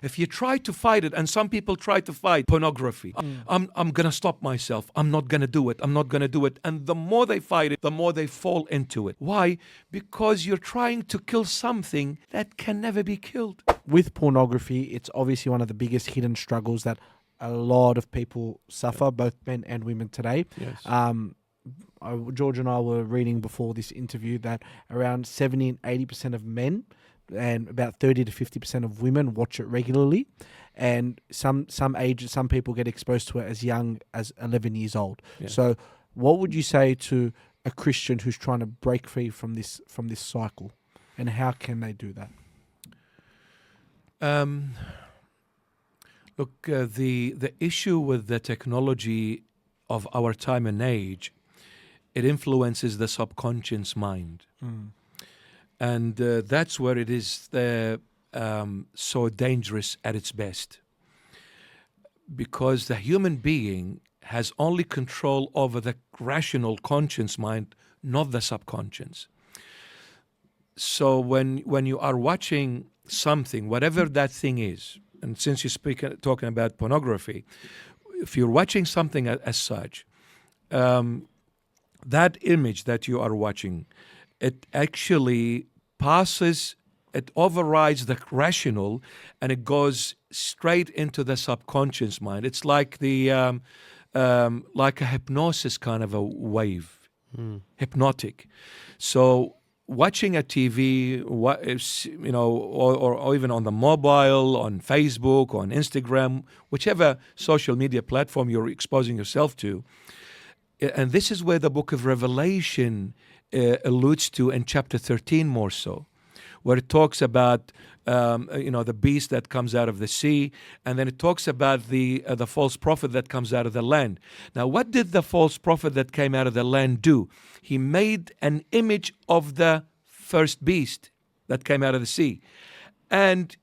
If you try to fight it, and some people try to fight pornography, I'm going to stop myself. I'm not going to do it. I'm not going to do it. And the more they fight it, the more they fall into it. Why? Because you're trying to kill something that can never be killed. With pornography, it's obviously one of the biggest hidden struggles that a lot of people suffer, both men and women today. Yes. George and I were reading before this interview that around 70 and 80% of men and about 30 to 50% of women watch it regularly. And some people get exposed to it as young as 11 years old. Yeah. So what would you say to a Christian who's trying to break free from this cycle? And how can they do that? Look, the issue with the technology of our time and age, it influences the subconscious mind. And that's where it is so dangerous at its best. Because the human being has only control over the rational conscious mind, not the subconscious. So when you are watching something, whatever that thing is, and since you're talking about pornography, if you're watching something as such, that image that you are watching, it actually it overrides the rational, and it goes straight into the subconscious mind. It's like like a hypnosis kind of a wave, hypnotic. So watching a TV, or even on the mobile, on Facebook, on Instagram, whichever social media platform you're exposing yourself to, and this is where the book of Revelation alludes to in chapter 13 more so, where it talks about the beast that comes out of the sea, and then it talks about the false prophet that comes out of the land. Now, what did the false prophet that came out of the land do? He made an image of the first beast that came out of the sea, and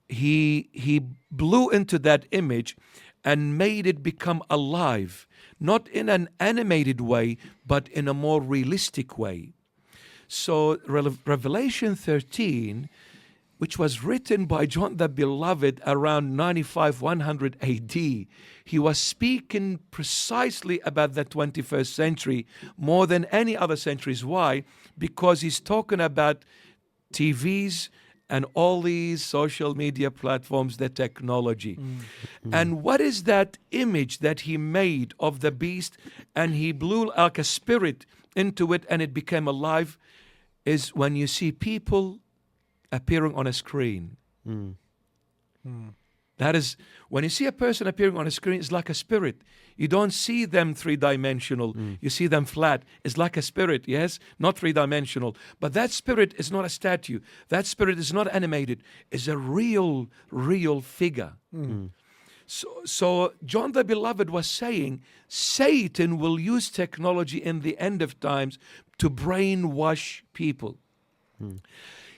he blew into that image and made it become alive, not in an animated way, but in a more realistic way. So Revelation 13, which was written by John the Beloved around 95, 100 AD, he was speaking precisely about the 21st century more than any other centuries. Why? Because he's talking about TVs and all these social media platforms, the technology. And what is that image that he made of the beast, and he blew like a spirit into it and it became alive, is when you see people appearing on a screen. That is, when you see a person appearing on a screen, it's like a spirit. You don't see them three-dimensional. You see them flat. It's like a spirit, yes? Not three-dimensional. But that spirit is not a statue. That spirit is not animated. It's a real figure. So John the Beloved was saying Satan will use technology in the end of times to brainwash people.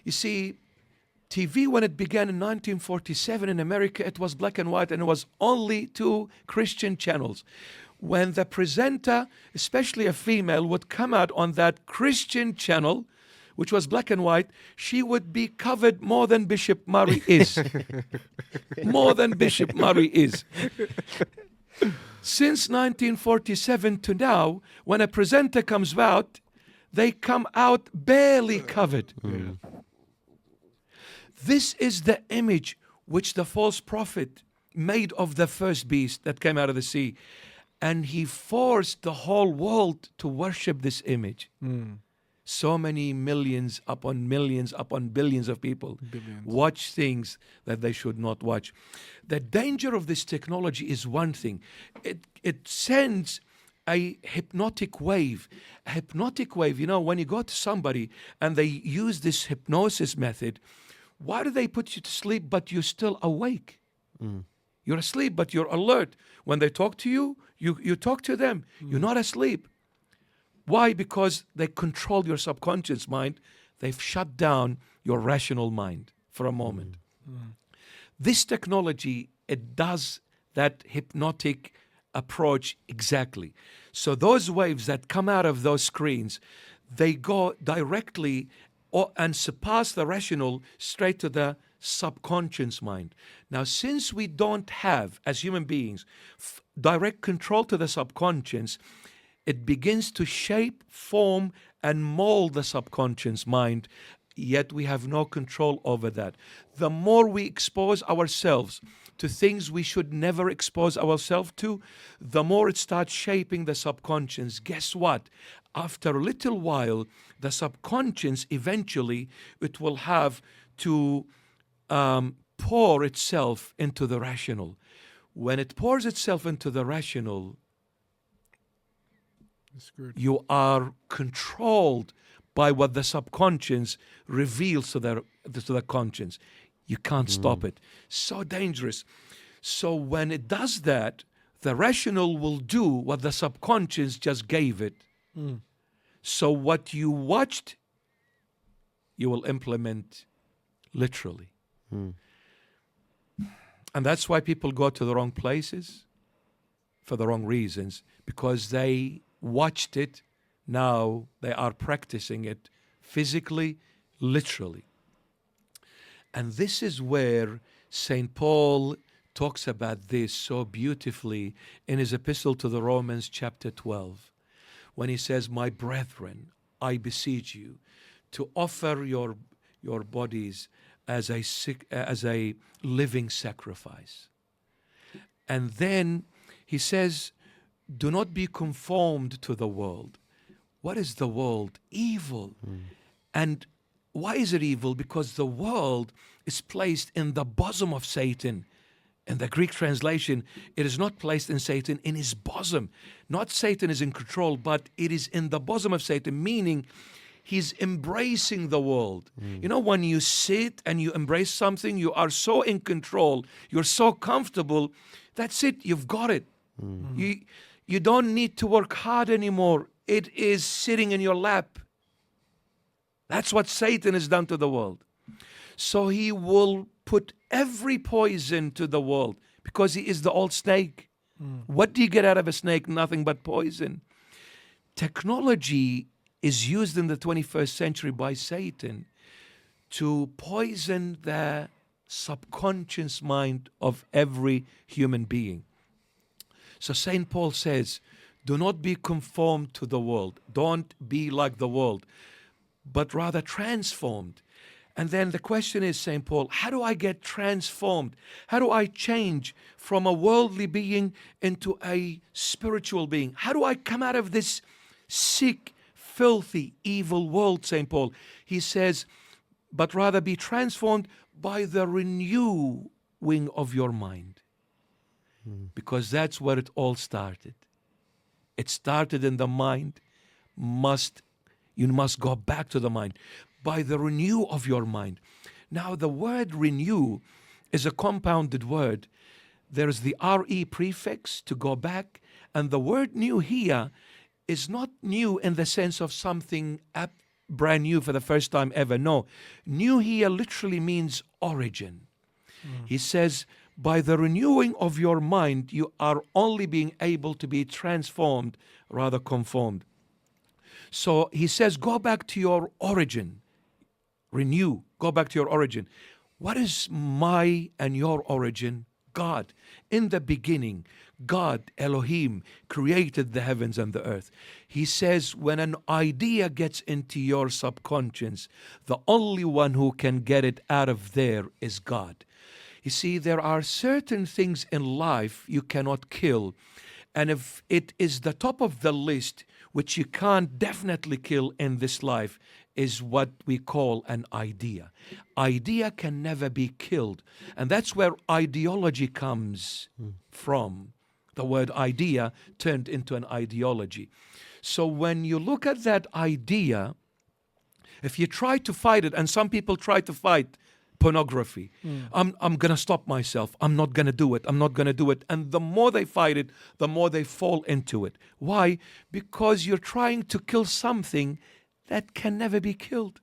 You see, TV, when it began in 1947 in America, it was black and white, and it was only 2 Christian channels. When the presenter, especially a female, would come out on that Christian channel, which was black and white, she would be covered more than Bishop Murray is. More than Bishop Murray is. Since 1947 to now, when a presenter comes out, they come out barely covered. This is the image which the false prophet made of the first beast that came out of the sea. And he forced the whole world to worship this image. So many millions upon billions of people watch things that they should not watch. The danger of this technology is one thing. It sends a hypnotic wave. A hypnotic wave, when you go to somebody and they use this hypnosis method, why do they put you to sleep but you're still awake? You're asleep but you're alert. When they talk to you, you talk to them. You're not asleep. Why? Because they control your subconscious mind. They've shut down your rational mind for a moment. This technology, it does that hypnotic approach exactly. So those waves that come out of those screens, they go directly and surpass the rational straight to the subconscious mind. Now, since we don't have, as human beings, direct control to the subconscious, it begins to shape, form, and mold the subconscious mind, yet we have no control over that. The more we expose ourselves to things we should never expose ourselves to, the more it starts shaping the subconscious. Guess what? After a little while, the subconscious eventually it will have to pour itself into the rational. When it pours itself into the rational, you are controlled by what the subconscious reveals to the conscience. You can't stop it. So dangerous. So when it does that, the rational will do what the subconscious just gave it. So what you watched, you will implement literally. And that's why people go to the wrong places for the wrong reasons, because they watched it. Now they are practicing it physically, literally. And this is where St. Paul talks about this so beautifully in his epistle to the Romans chapter 12, when he says, "My brethren, I beseech you to offer your bodies as a living sacrifice." And then he says, "Do not be conformed to the world." What is the world? Evil. And why is it evil? Because the world is placed in the bosom of Satan. In the Greek translation, it is not placed in Satan, in his bosom. Not Satan is in control, but it is in the bosom of Satan, meaning he's embracing the world. You know, when you sit and you embrace something, you are so in control, you're so comfortable, that's it, you've got it. You don't need to work hard anymore. It is sitting in your lap. That's what Satan has done to the world. So he will put every poison to the world because he is the old snake. What do you get out of a snake? Nothing but poison. Technology is used in the 21st century by Satan to poison the subconscious mind of every human being. So St. Paul says, do not be conformed to the world. Don't be like the world, but rather transformed. And then the question is, St. Paul, how do I get transformed? How do I change from a worldly being into a spiritual being? How do I come out of this sick, filthy, evil world, St. Paul? He says, but rather be transformed by the renewing of your mind. Because that's where it all started. It started in the mind. You must go back to the mind by the renew of your mind. Now, the word renew is a compounded word. There's the re prefix to go back, and the word new here is not new in the sense of something brand new for the first time ever. No, new here literally means origin. He says, by the renewing of your mind, you are only being able to be transformed, rather conformed. So he says, go back to your origin. Renew, go back to your origin. What is my and your origin? God. In the beginning, God, Elohim, created the heavens and the earth. He says, when an idea gets into your subconscious, the only one who can get it out of there is God. You see, there are certain things in life you cannot kill. And if it is the top of the list, which you can't definitely kill in this life, is what we call an idea. Idea can never be killed. And that's where ideology comes from. The word idea turned into an ideology. So when you look at that idea, if you try to fight it, and some people try to fight pornography. I'm going to stop myself. I'm not going to do it. I'm not going to do it. And the more they fight it, the more they fall into it. Why? Because you're trying to kill something that can never be killed.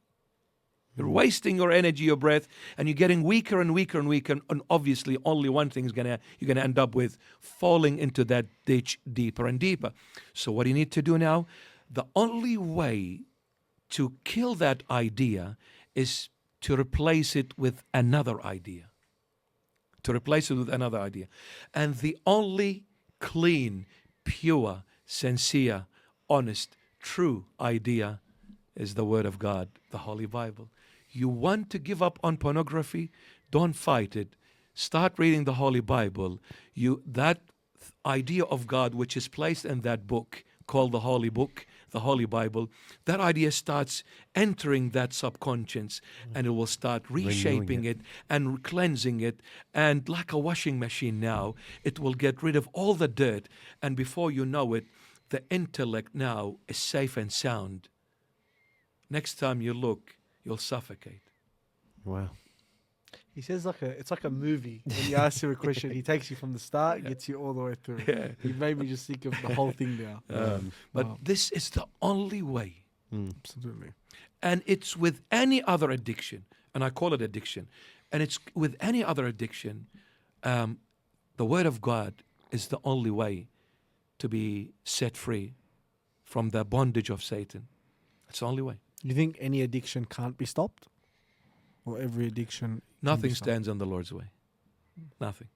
You're wasting your energy, your breath, and you're getting weaker and weaker and weaker. And obviously, only one thing is you're going to end up with falling into that ditch deeper and deeper. So what do you need to do now? The only way to kill that idea is to replace it with another idea. To replace it with another idea. And the only clean, pure, sincere, honest, true idea is the Word of God, the Holy Bible. You want to give up on pornography? Don't fight it. Start reading the Holy Bible. That idea of God which is placed in that book called the Holy Book, the Holy Bible, that idea starts entering that subconscious, and it will start reshaping it and cleansing it. And like a washing machine now, it will get rid of all the dirt. And before you know it, the intellect now is safe and sound. Next time you look, you'll suffocate. Wow. He says it's like a movie. When you ask him a question, he takes you from the start, gets you all the way through. Yeah. He made me just think of the whole thing now. But Wow. this is the only way. Absolutely. And it's with any other addiction, and I call it addiction, and it's with any other addiction, the Word of God is the only way to be set free from the bondage of Satan. It's the only way. You think any addiction can't be stopped? Or every addiction? can Nothing be stopped? stands on the Lord's way. Nothing.